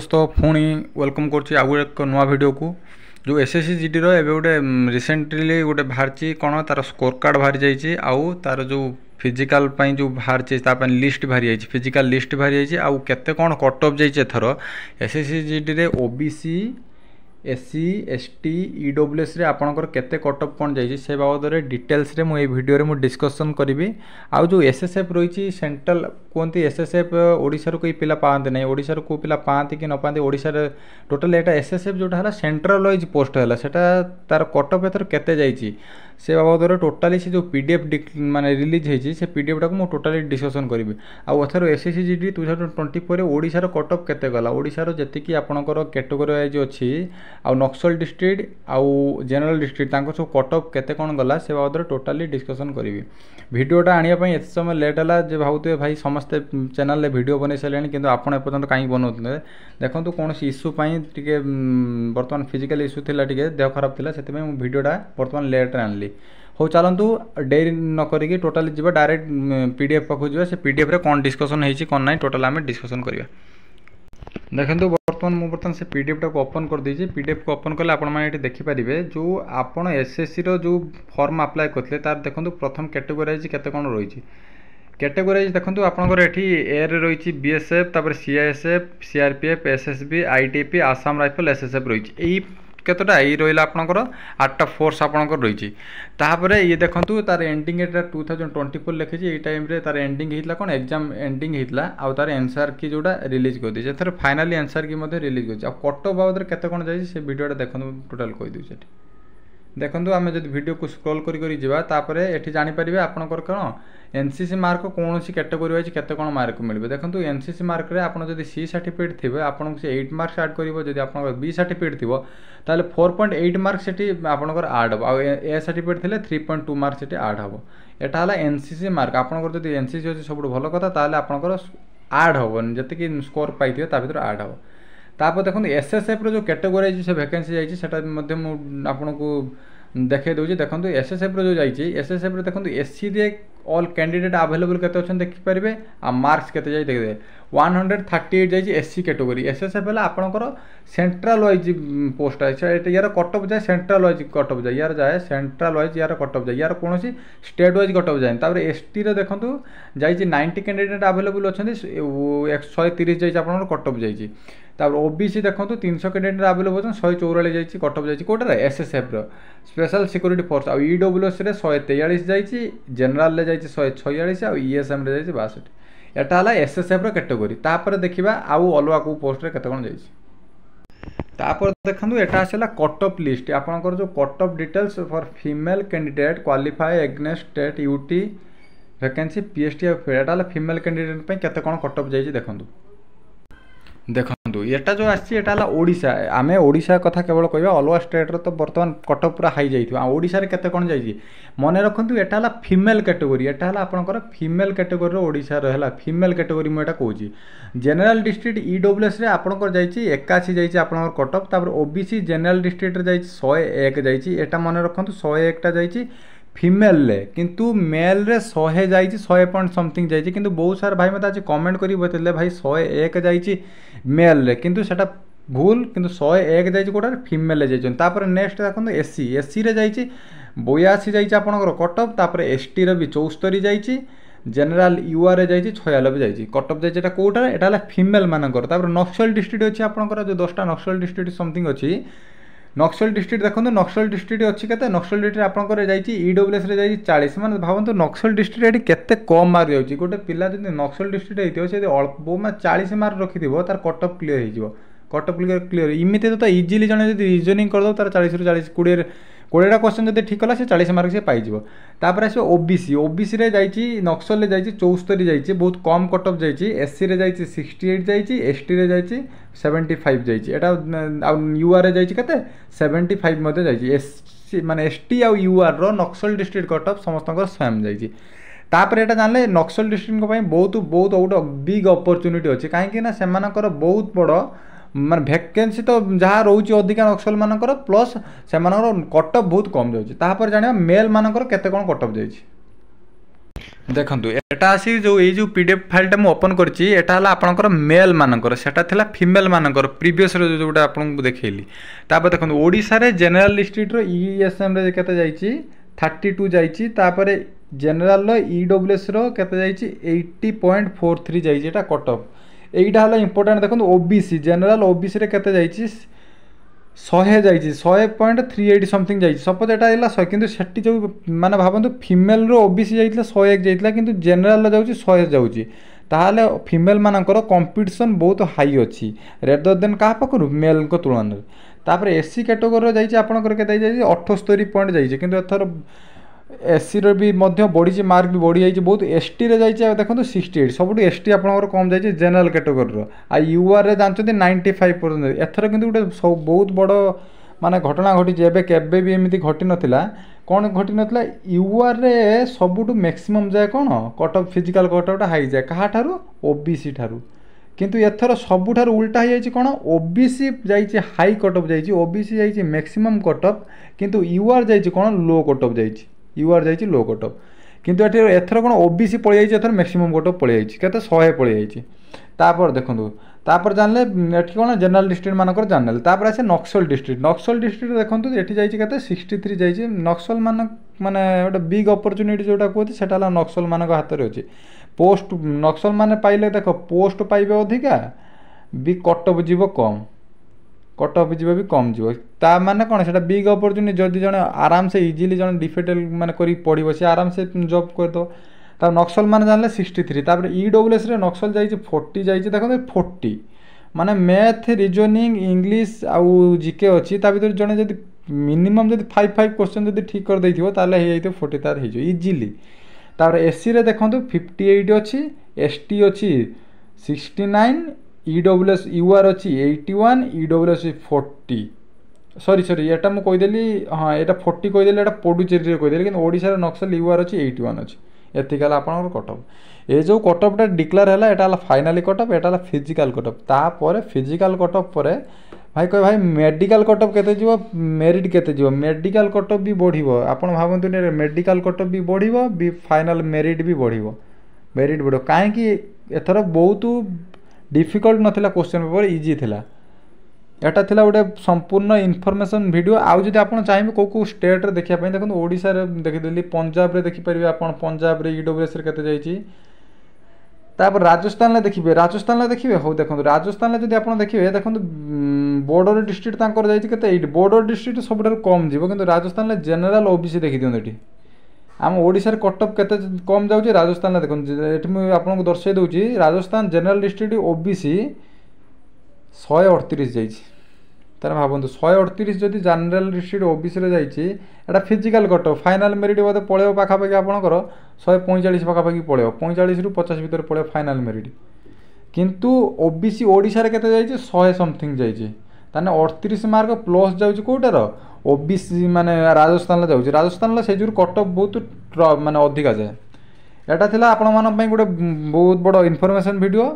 दोस्त पुणी वेलकम करुँच आउ एक नुआ वीडियो को जो एसएससी जीडी रो एबे गोटे रिसेंटली गोटे बाहर कौन तार स्कोर कार्ड बाहरी जाइए आउ तार जो फिजिकाल जो बाहर लिस्ट बाहरी जाइए फिजिकाल लिस्ट बाहरी जाइए आउ केते कौन कट ऑफ जाइए एथर एसएससी जीडी रे ओबीसी एससी एसटी ईडब्ल्यूएस रे आपणकर केते कट ऑफ कौन जाइए से बाबद में डिटेल्स रे मुझे वीडियो रे मु डिस्कशन करी आउ जो एसएसएफ रही सेंट्रल कहते एसएसएफ ओडिशा कोई पिला पाते ना ओडिशा को पिला पाते कि न पाते ओडिशा टोटल एटा एसएसएफ जोटा है सेंट्रल वाइज पोस्ट है सेटा तार कट ऑफ एथर केते जाइए से बाबद में टोटाली से जो पीडीएफ माने रिलीज होती से पीडीएफ टाक मुझे टोटाली डिस्कसन करी आउ एथर SSC GD 2024 Odisha cut off केते गला ओडिशा जति आपणकर कैटेगरी वाइज अच्छी आउ नक्सल डिस्ट्रिक्ट आउ जनरल डिस्ट्रिक्ट सब कट ऑफ केते कौन गला से बाबद में टोटाली डिस्कसन करी भिडियोटा आने एत समय लेट है भावुए भाई समस्ते चैनल वीडियो बन सारे कि आपड़ एपर्तंत कहीं बनाते देखो कौन इश्यू टे बर्तमान फिजिकल इश्यू थी देह खराब थी से भिडियोटा बर्तमान लेट आनली हो चलतु डेरी न करी टोटाली जी डायरेक्ट पीडीएफ पाखु जा से पीडीएफ रे कौन डिस्कसन होती कौन ना टोटाल आम डिस्कसन करवा देखो बर्तमान से पीडीएफ टाक ओपन कर दीजिए पीडीएफ को ओपन कले आपने देखिपारे जो आपण एसएससी रो जो फॉर्म अप्लाई करते तार देखो प्रथम कैटेगोराइज केते कौन रही कैटेगोराइज देखो आपंकर ए रही बीएसएफ तापर CISF CRPF SSB ITP Assam rifle SSF रही केतटा ये रहा आपंकर 8टा फोर्स आपंकर रही तापर ये देखो तार एंडिंग 2024 लिखी ये टाइम तार एंडिंग होता कौन एग्जाम एंडिंग होता आउ तार एनसर की जोटा रिलीज कर दी थे फाइनाली एनसर की रिलीज कर कट ऑफ बाबद केते कौन जाइए से वीडियोटा देखो टोटाल कही दूसरे देखो आम जब वीडियो को स्क्रॉल करी जापर ये जानीपर आपंकर कौन एनसीसी मार्क कौन सी कैटेगरी वाइज केते कौन मार्क मिले देखो एनसीसी मार्क रे आपन जदि सी सर्टिफिकेट थे आपको से 8 मार्क्स आड कर आप बी सर्टिफिकेट थी ताले 4.8 मार्क्स से आपंकर आड हम ए सर्टिफिकेट थे 3.2 मार्क्स से आड हम एटा है एनसीसी मार्क आपंकर जब एनसीसी अच्छे सब भल कथा ताले आपंकर आड हम जी स्कोर पाई भर आड हम तापर देखो एसएसएफ रो जो कैटेगोराइज से वैकेंसी जाइए आपन को देखे दूसरी देखो एसएसएफ रो जो जाइए एसएसएफ रे देखो एससी रे ऑल कैंडिडेट अवेलेबल केते देखिपारे आ मार्क्स केते जाई देखिए 138 जाइए एससी कैटेगरी एसएसएफ है आपंकर सेंट्रल वाइज पोस्ट है यार कट ऑफ जाए सेंट्रल वाइज कट ऑफ जाए यार जाए सेंट्रल वाइज यार कट ऑफ जाए यार कौन स्टेट वाइज कट ऑफ जाए एसटी रे देखो जाइए 90 कैंडिडेट अवेलेबल अच्छा 130 जाइए आप कट ऑफ जाइए तापर ओबीसी देखो 300 कैंडिडेट अवेलेबल 144 जाइए कट ऑफ जाइए कौटे एसएसएफ रो स्पेशल सिक्योरिटी फोर्स आ ईडब्ल्यूएस रे 143 जाइए जनरल ले जाइए 146 आ ईएसएम रे जाइए 62 एटा है एसएसएफ रो कैटेगरी तापर देखिबा आउ अलवा को पोस्ट रे केते कोन जाइए तापर देखंतु एटा आसला कट ऑफ लिस्ट आपनकर जो cut off details for female candidate qualify against state UT vacancy PST एटा है फीमेल कैंडिडेट पे केते कोन कट ऑफ जाइए देखंतु देखो एटा जो आसा ओडिशा आमे ओडिशा कथा केवल कहवा अलगा स्टेट तो बर्तमान कट ऑफ पूरा हाई जाइए ओडिशा रे केते कोन जाइए मन रखु एटा फीमेल कैटेगरी एटा आपंकर फीमेल कैटेगरी ओडिशा रहा फीमेल कैटेगरी मुझे कहूँ जनरल डिस्ट्रिक्ट ईडब्ल्यूएस रे आपंकर जाइए 81 जाइए आपंकर कट ऑफ तापर ओबीसी जनरल डिस्ट्रिक्ट रे जाइए 101 जाइए एटा मन रखु 101टा जाइए फीमेल रे किंतु मेल रे 100 जाइए 100 पॉइंट समथिंग जाइए किंतु बहुत सारा भाई मत आज कमेंट करी बतले भाई 101 जाइए मेल रे किंतु सेटा भूल किंतु 101 जाइए कोटा फीमेल जाइए तापर नेक्स्ट देखो एससी एससी रे जाइए 82 जाइए आपंकर कट ऑफ तापर एसटी रे भी 74 जाइए जनरल यूआर रे जाइए 96 जाइए कट ऑफ जाइए कोटा एटा फीमेल मानकर तापर नक्सल डिस्ट्रिक्ट अच्छी आपंकर जो 10टा नक्सल डिस्ट्रिक्ट समथिंग अच्छी नक्सल डिस्ट्रिक्ट देखो नक्सल डिस्ट्रिक्ट अच्छी के नक्सल डिस्ट्रिक्ट आपंकर जाइए ईडब्ल्यूएस रे जाइए 40 मैंने भावतु नक्सल डिस्ट्रिक्ट केते कम मार्क जाऊँगी गोटे पिला जब नक्सल डिस्ट्रिक्ट होती अल्प 40 मार्क रखि तार कट ऑफ क्लीयर हो कट ऑफ क्लीयर इमिते तो इजिली जन रिजनिंग करदे तार 40 ରୁ 40 20टा क्वेश्चन जब ठीक कला से 40 मार्क से पाइज तापर आस ओबीसी ओबीसी रे जाइए नक्सल जाइए 74 जाइए बहुत कम कट ऑफ जाइए एससी रे जाइए 68 जाइए एसटी रे जाइए 75 जाइए एटा यूआर रे जाइए केते 75 मते जाइए एससी माने एसटी आ यूआर रो नक्सल डिस्ट्रिक्ट कट ऑफ समस्त सेम जाइए तापर एटा जानले नक्सल डिस्ट्रिक्ट बहुत बहुत गोटे बिग अपॉर्चुनिटी अच्छे कहीं सेमानकर बहुत बड़ माने वैकेंसी तो जहाँ रोचे अधिका नक्सल मानकर प्लस से कट ऑफ बहुत कम जाऊँगी तापर जाना मेल मानकर केते कौन कट ऑफ जाइए देखो एटा आसी जो ये जो पीडीएफ फाइल मुझे ओपन करची एटा हला आपनकर मेल मानकर सेटा थिला फीमेल मानकर प्रीवियस रो जोटा आपन देखैली तापर देखो ओडिसा रे जनरल डिस्ट्रिक्ट रो ईएसएम रे केते जाईची 32 जाईची तापर जनरल रो ईडब्ल्यूएस रो केते जाईची 80.43 जाईची एटा कट ऑफ एटा हला इंपोर्टेंट देखो ओबीसी जनरल ओबीसी रे केते जाईची 100 जाइए 100.38 समथिंग जाइए सपोज एटा 100 किंतु सेठी जो माने भाबंतु फीमेल रो ओबीसी जाइतला 101 जाइतला किंतु जनरल रो जाउची 100 जाउची ताहाले फीमेल मानकर कंपटीशन बहुत हाई अछि रेदर देन का पकरु मेल को तुलना रे तापर एससी कैटेगरी रो जाइए आपनकर केते जाइए 78 पॉइंट जाइए किंतु एथर एससी रो भी मध्य बढ़ी मार्क भी बढ़ी जाइए बहुत एसटी रे जाइए देखो 68 सब एसटी आपनकर कम जाइए जनरल कैटेगरी रो आ यूआर रे जानछथि 95% एथर किंतु गोटे सब बहुत बड़ माने घटना घटी जेबे केबे भी एमिति घटी नथिला कोन घटी नथिला यूआर रे सबुटु मैक्सिमम जाय कोन cut off physical cut off high जाय कहा ठारू ओबीसी ठारू किंतु एथर सबुठारू उल्टा हो जाइए कौन ओबीसी जाइए हाई कट ऑफ जाइए ओबीसी जाइए मैक्सिमम कट ऑफ किंतु यूआर जाइए कौन लो कट ऑफ जाइए यूआर जाइए लो कट ऑफ किंतु एथर कौन ओबीसी पड़े जाइए एथर मैक्सिमम कट ऑफ पड़े जाइए केते 100 पड़े जाइए तापर देखो तापर जानले एठी कौन जनरल डिस्ट्रिक्ट मानकर जानले तापर आसे नक्सल डिस्ट्रिक्ट देखो एठी जाइए केते 63 जाइए नक्सल माने गोटे बिग अपॉर्चुनिटी जोटा कहते सेटा ला नक्सल मानक हाथ रे अछि पोस्ट नक्सल माने पाइले देख पोस्ट पाइबे अधिका भी कट ऑफ जीव कम कट ऑफ जीव भी कम जीव ता माने कोन सेटा बिग अपॉर्चुनिटी जदि जने आराम से इजीली जने डिफिटल माने करी पड़िबो से आराम से जॉब कर दो ता नक्सल माने जानले 63 तापर ईडब्ल्यूएस रे नक्सल जाइए 40 जाइए देखो 40 माने मैथ रीजनिंग इंग्लिश आउ जीके अछि ता भीतर जने जदि मिनिमम जदि 5 क्वेश्चन जदि ठीक कर दैथिबो ताले हे जाइतो 40 तार हे जो इजीली तापर एससी रे देखंतु 58 अछि एसटी अछि 69 ईडब्ल्यूएस यूआर अछि 81 ईडब्ल्यूएस 40 सॉरी एटा मु कहिदेली हां एटा 40 कहिदेली एटा पुडुचेरी रे कहिदेली कि ओडिसा रे नक्सल यूआर अछि 81 अछि एथिकाल आपनकर कट ऑफ ए जो कट ऑफ टा डिक्लेयर हैला एटा finally cut off Etah physical cut of ता परे फिजिकल कट ऑफ परे भाई कह भाई मेडिकल कट ऑफ केते जीवो मेरिट केते जीवो मेडिकल कट ऑफ भी बढ़िबो आपण भाबंतु ने मेडिकल कट ऑफ भी बढ़िबो भी फाइनल मेरिट भी बढ़िबो मेरिट बढ़ो काहे कि एथर बहुत डिफिकल्ट नथिला क्वेश्चन पेपर इजी थिला एटा थिला गोटे संपूर्ण इनफॉरमेशन वीडियो आउ जदि आपण चाहिबे को स्टेट रे देखिया पई देखो ओडिसा रे देखि देली पंजाब रे देखि परिबे आपण पंजाब रे ईडब्ल्यूएस रे केते जाईची तापर राजस्थान रे देखिबे हो देखो राजस्थान रे जदि आपण देखिबे देखो बॉर्डर डिस्ट्रिक्ट तांकर जाईची केते 8 बॉर्डर डिस्ट्रिक्ट सबठार कम जीवो किंतु राजस्थान रे जनरल ओबीसी देखि दियन एठी आम ओडिसा रे कट ऑफ केते कम जाउची राजस्थान रे देखो एठी मैं आपन को दर्शाई दउची राजस्थान जनरल डिस्ट्रिक्ट ओबीसी 138 जाईची तार भाबंतु 138 जदि जनरल डिस्ट्रिक्ट ओबीसी रे जाईची एटा physical cut of final merit बोधे पळेओ पाखा पाखी आपनकर 145 पाखा पाखी पळेओ 45 रु 50 भीतर पळेओ फाइनल मेरिट किंतु ओबीसी ओडिसा रे केते जाईची 100 समथिंग जाईची ताने 38 मार्क प्लस जाउची कोटार ओबीसी माने राजस्थान ला जाउची राजस्थान ला सेजुर कट ऑफ बहुत माने अधिका जाय एटा थिला आपण मान पई गोटे बहुत बड़ इनफॉरमेशन वीडियो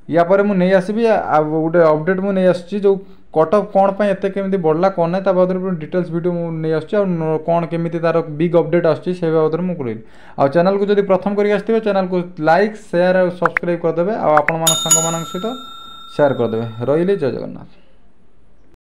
या पर मु नै आसीबी गोटे अपडेट मु नै आसी जो कट ऑफ कोन पई एते केमिति बढ़ला कोन नै ता बादर डिटेल्स वीडियो मु नै आसी आ कोन केमिति तार बिग अपडेट आसी से बादर मु करै आ चैनल को जदि प्रथम करी आस्थिबे चैनल को लाइक शेयर और सब्सक्राइब कर देबे आ आपण मान संग मान सहित शेयर कर देबे रहिले जय जगन्नाथ।